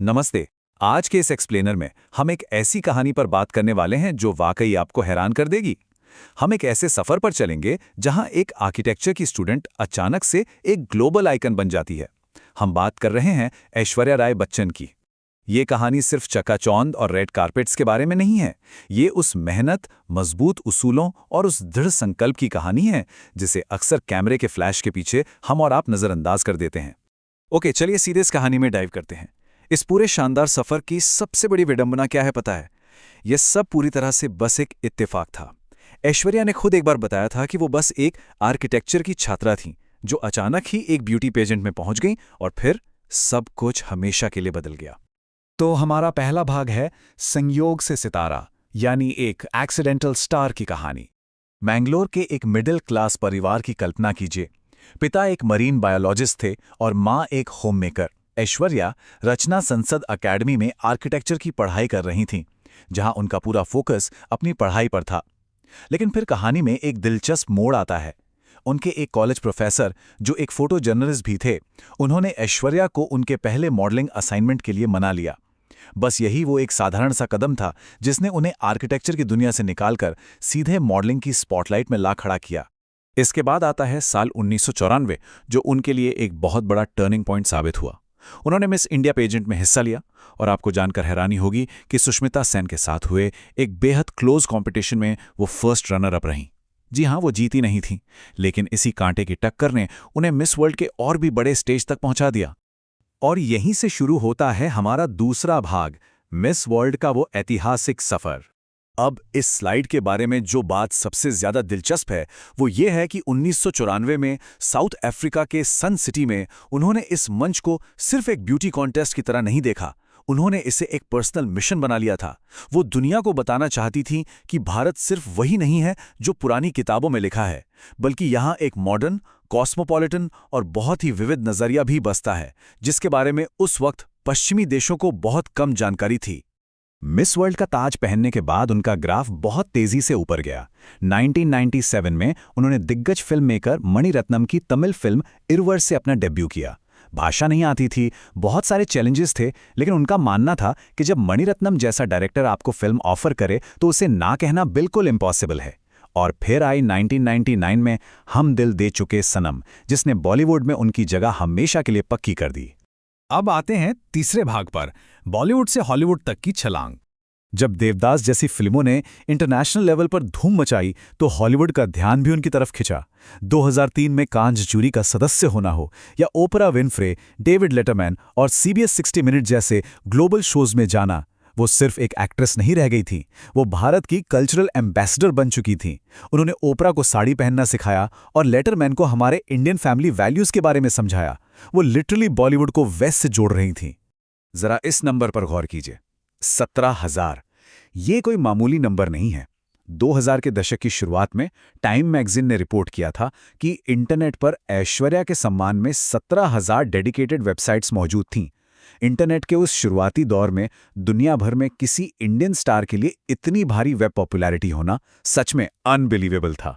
नमस्ते। आज के इस एक्सप्लेनर में हम एक ऐसी कहानी पर बात करने वाले हैं जो वाकई आपको हैरान कर देगी। हम एक ऐसे सफर पर चलेंगे जहां एक आर्किटेक्चर की स्टूडेंट अचानक से एक ग्लोबल आइकन बन जाती है। हम बात कर रहे हैं ऐश्वर्या राय बच्चन की। ये कहानी सिर्फ चकाचौंध और रेड कारपेट्स के बारे में नहीं है। ये उस मेहनत, मजबूत उसूलों और उस दृढ़ संकल्प की कहानी है जिसे अक्सर कैमरे के फ्लैश के पीछे हम और आप नजरअंदाज कर देते हैं। ओके, चलिए सीधे इस कहानी में डाइव करते हैं। इस पूरे शानदार सफर की सबसे बड़ी विडंबना क्या है पता है? यह सब पूरी तरह से बस एक इत्तेफाक था। ऐश्वर्या ने खुद एक बार बताया था कि वो बस एक आर्किटेक्चर की छात्रा थी जो अचानक ही एक ब्यूटी पेजेंट में पहुंच गई और फिर सब कुछ हमेशा के लिए बदल गया। तो हमारा पहला भाग है संयोग से सितारा, यानी एक एक्सीडेंटल स्टार की कहानी। मैंगलोर के एक मिडिल क्लास परिवार की कल्पना कीजिए। पिता एक मरीन बायोलॉजिस्ट थे और माँ एक होममेकर। ऐश्वर्या रचना संसद अकेडमी में आर्किटेक्चर की पढ़ाई कर रही थीं, जहां उनका पूरा फोकस अपनी पढ़ाई पर था। लेकिन फिर कहानी में एक दिलचस्प मोड़ आता है। उनके एक कॉलेज प्रोफेसर, जो एक फोटो जर्नलिस्ट भी थे, उन्होंने ऐश्वर्या को उनके पहले मॉडलिंग असाइनमेंट के लिए मना लिया। बस यही वो एक साधारण सा कदम था जिसने उन्हें आर्किटेक्चर की दुनिया से निकालकर सीधे मॉडलिंग की स्पॉटलाइट में ला खड़ा किया। इसके बाद आता है साल 1994, जो उनके लिए एक बहुत बड़ा टर्निंग पॉइंट साबित हुआ। उन्होंने मिस इंडिया पेजेंट में हिस्सा लिया और आपको जानकर हैरानी होगी कि सुष्मिता सेन के साथ हुए एक बेहद क्लोज कंपटीशन में वो फर्स्ट रनर अप रहीं। जी हाँ, वो जीती नहीं थी, लेकिन इसी कांटे की टक्कर ने उन्हें मिस वर्ल्ड के और भी बड़े स्टेज तक पहुंचा दिया। और यहीं से शुरू होता है हमारा दूसरा भाग, मिस वर्ल्ड का वो ऐतिहासिक सफर। अब इस स्लाइड के बारे में जो बात सबसे ज्यादा दिलचस्प है वो ये है कि 1994 में साउथ अफ्रीका के सन सिटी में उन्होंने इस मंच को सिर्फ एक ब्यूटी कॉन्टेस्ट की तरह नहीं देखा। उन्होंने इसे एक पर्सनल मिशन बना लिया था। वो दुनिया को बताना चाहती थीं कि भारत सिर्फ वही नहीं है जो पुरानी किताबों में लिखा है, बल्कि यहाँ एक मॉडर्न, कॉस्मोपॉलिटन और बहुत ही विविध नजरिया भी बसता है, जिसके बारे में उस वक्त पश्चिमी देशों को बहुत कम जानकारी थी। मिस वर्ल्ड का ताज पहनने के बाद उनका ग्राफ बहुत तेजी से ऊपर गया। 1997 में उन्होंने दिग्गज फिल्म मेकर मणिरत्नम की तमिल फिल्म इरुवर से अपना डेब्यू किया। भाषा नहीं आती थी, बहुत सारे चैलेंजेस थे, लेकिन उनका मानना था कि जब मणिरत्नम जैसा डायरेक्टर आपको फिल्म ऑफर करे तो उसे ना कहना बिल्कुल इम्पॉसिबल है। और फिर आई 1999 में हम दिल दे चुके सनम, जिसने बॉलीवुड में उनकी जगह हमेशा के लिए पक्की कर दी। अब आते हैं तीसरे भाग पर, बॉलीवुड से हॉलीवुड तक की छलांग। जब देवदास जैसी फिल्मों ने इंटरनेशनल लेवल पर धूम मचाई तो हॉलीवुड का ध्यान भी उनकी तरफ खिंचा। 2003 में कांज जूरी का सदस्य होना हो या ओपरा विनफ्रे, डेविड लेटरमैन और CBS 60 मिनट जैसे ग्लोबल शोज में जाना, वो सिर्फ एक एक्ट्रेस नहीं रह गई थी, वो भारत की कल्चरल एम्बेसडर बन चुकी थी। उन्होंने ओपरा को साड़ी पहनना सिखाया और लेटरमैन को हमारे इंडियन फैमिली वैल्यूज के बारे में समझाया। वो लिटरली बॉलीवुड को वेस्ट से जोड़ रही थी। जरा इस नंबर पर गौर कीजिए, 17,000। ये कोई मामूली नंबर नहीं है। 2000 के दशक की शुरुआत में टाइम मैगजीन ने रिपोर्ट किया था कि इंटरनेट पर ऐश्वर्या के सम्मान में 17,000 डेडिकेटेड वेबसाइट्स मौजूद थीं। इंटरनेट के उस शुरुआती दौर में दुनिया भर में किसी इंडियन स्टार के लिए इतनी भारी वेब पॉपुलैरिटी होना सच में अनबिलीवेबल था।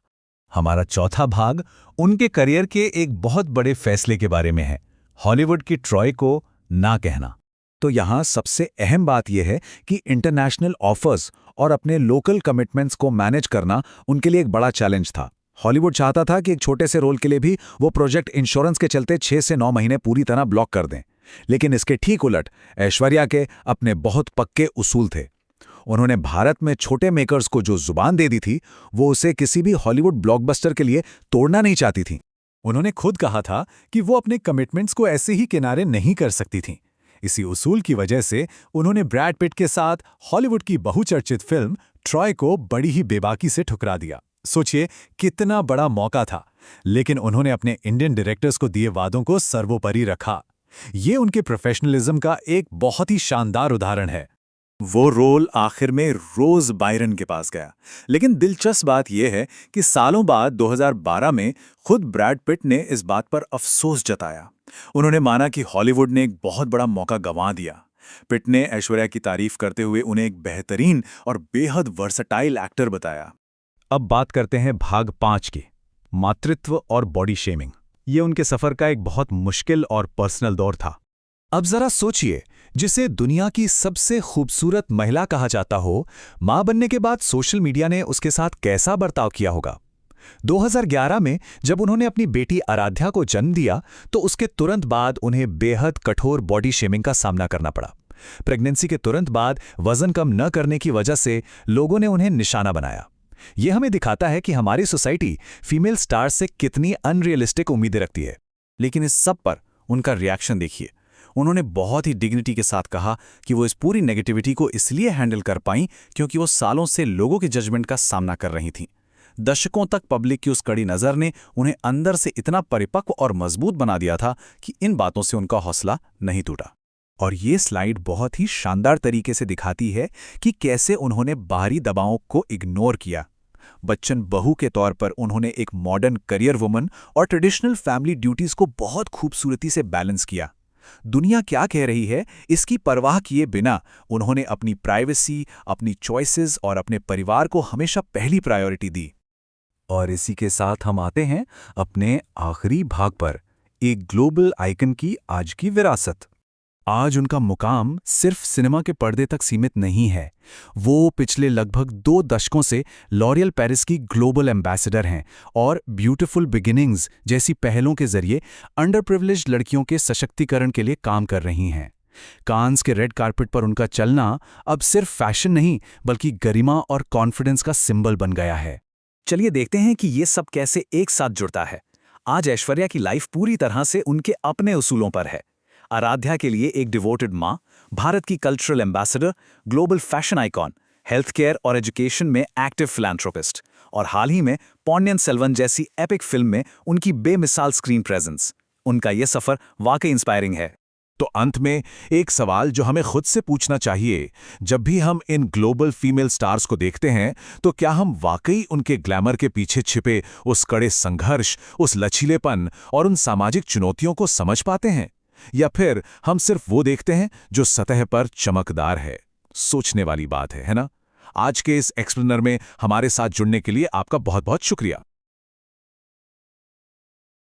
हमारा चौथा भाग उनके करियर के एक बहुत बड़े फैसले के बारे में है, हॉलीवुड की ट्रॉय को ना कहना। तो यहाँ सबसे अहम बात यह है कि इंटरनेशनल ऑफर्स और अपने लोकल कमिटमेंट्स को मैनेज करना उनके लिए एक बड़ा चैलेंज था। हॉलीवुड चाहता था कि एक छोटे से रोल के लिए भी वो प्रोजेक्ट इंश्योरेंस के चलते 6 से 9 महीने पूरी तरह ब्लॉक कर दें। लेकिन इसके ठीक उलट ऐश्वर्या के अपने बहुत पक्के उसूल थे। उन्होंने भारत में छोटे मेकर्स को जो जुबान दे दी थी, वो उसे किसी भी हॉलीवुड ब्लॉकबस्टर के लिए तोड़ना नहीं चाहती थी। उन्होंने खुद कहा था कि वो अपने कमिटमेंट्स को ऐसे ही किनारे नहीं कर सकती थीं। इसी उसूल की वजह से उन्होंने ब्रैड पिट के साथ हॉलीवुड की बहुचर्चित फिल्म ट्रॉय को बड़ी ही बेबाकी से ठुकरा दिया। सोचिए कितना बड़ा मौका था, लेकिन उन्होंने अपने इंडियन डायरेक्टर्स को दिए वादों को सर्वोपरि रखा। ये उनके प्रोफेशनलिज्म का एक बहुत ही शानदार उदाहरण है। वो रोल आखिर में रोज बायरन के पास गया, लेकिन दिलचस्प बात यह है कि सालों बाद 2012 में खुद ब्रैड पिट ने इस बात पर अफसोस जताया। उन्होंने माना कि हॉलीवुड ने एक बहुत बड़ा मौका गंवा दिया। पिट ने ऐश्वर्या की तारीफ करते हुए उन्हें एक बेहतरीन और बेहद वर्सटाइल एक्टर बताया। अब बात करते हैं भाग 5 की, मातृत्व और बॉडी शेमिंग। ये उनके सफर का एक बहुत मुश्किल और पर्सनल दौर था। अब जरा सोचिए, जिसे दुनिया की सबसे खूबसूरत महिला कहा जाता हो, मां बनने के बाद सोशल मीडिया ने उसके साथ कैसा बर्ताव किया होगा। 2011 में जब उन्होंने अपनी बेटी आराध्या को जन्म दिया, तो उसके तुरंत बाद उन्हें बेहद कठोर बॉडी शेमिंग का सामना करना पड़ा। प्रेगनेंसी के तुरंत बाद वजन कम न करने की वजह से लोगों ने उन्हें निशाना बनाया। यह हमें दिखाता है कि हमारी सोसाइटी फीमेल स्टार्स से कितनी अनरियलिस्टिक उम्मीदें रखती है। लेकिन इस सब पर उनका रिएक्शन देखिए। उन्होंने बहुत ही डिग्निटी के साथ कहा कि वो इस पूरी नेगेटिविटी को इसलिए हैंडल कर पाईं क्योंकि वो सालों से लोगों के जजमेंट का सामना कर रही थीं। दशकों तक पब्लिक की उस कड़ी नज़र ने उन्हें अंदर से इतना परिपक्व और मजबूत बना दिया था कि इन बातों से उनका हौसला नहीं टूटा। और ये स्लाइड बहुत ही शानदार तरीके से दिखाती है कि कैसे उन्होंने बाहरी दबावों को इग्नोर किया। बच्चन बहू के तौर पर उन्होंने एक मॉडर्न करियर वुमन और ट्रेडिशनल फैमिली ड्यूटीज को बहुत खूबसूरती से बैलेंस किया। दुनिया क्या कह रही है इसकी परवाह किए बिना उन्होंने अपनी प्राइवेसी, अपनी चॉइसेस और अपने परिवार को हमेशा पहली प्रायोरिटी दी। और इसी के साथ हम आते हैं अपने आखिरी भाग पर, एक ग्लोबल आइकन की आज की विरासत। आज उनका मुकाम सिर्फ सिनेमा के पर्दे तक सीमित नहीं है। वो पिछले लगभग 2 दशकों से लॉरियल पेरिस की ग्लोबल एम्बेसडर हैं और ब्यूटीफुल बिगिनिंग्स जैसी पहलों के जरिए अंडर प्रिविलेज्ड लड़कियों के सशक्तिकरण के लिए काम कर रही हैं। कांस के रेड कार्पेट पर उनका चलना अब सिर्फ फैशन नहीं बल्कि गरिमा और कॉन्फिडेंस का सिंबल बन गया है। चलिए देखते हैं कि ये सब कैसे एक साथ जुड़ता है। आज ऐश्वर्या की लाइफ पूरी तरह से उनके अपने उसूलों पर है। आराध्या के लिए एक डिवोटेड मां, भारत की cultural ambassador, global fashion icon, health care और एजुकेशन में एक्टिव फिलैंथ्रोपिस्ट, और हाल ही में पोन्नियन सेल्वन जैसी एपिक फिल्म में उनकी बेमिसाल स्क्रीन प्रेजेंस। उनका यह सफर वाकई इंस्पायरिंग है। तो अंत में एक सवाल जो हमें खुद से पूछना चाहिए, जब भी हम इन ग्लोबल फीमेल स्टार्स को देखते हैं, तो क्या हम वाकई उनके ग्लैमर के पीछे छिपे उस कड़े संघर्ष, उस लचीलेपन और उन सामाजिक चुनौतियों को समझ पाते हैं, या फिर हम सिर्फ वो देखते हैं जो सतह पर चमकदार है? सोचने वाली बात है ना? आज के इस एक्सप्लेनर में हमारे साथ जुड़ने के लिए आपका बहुत बहुत शुक्रिया।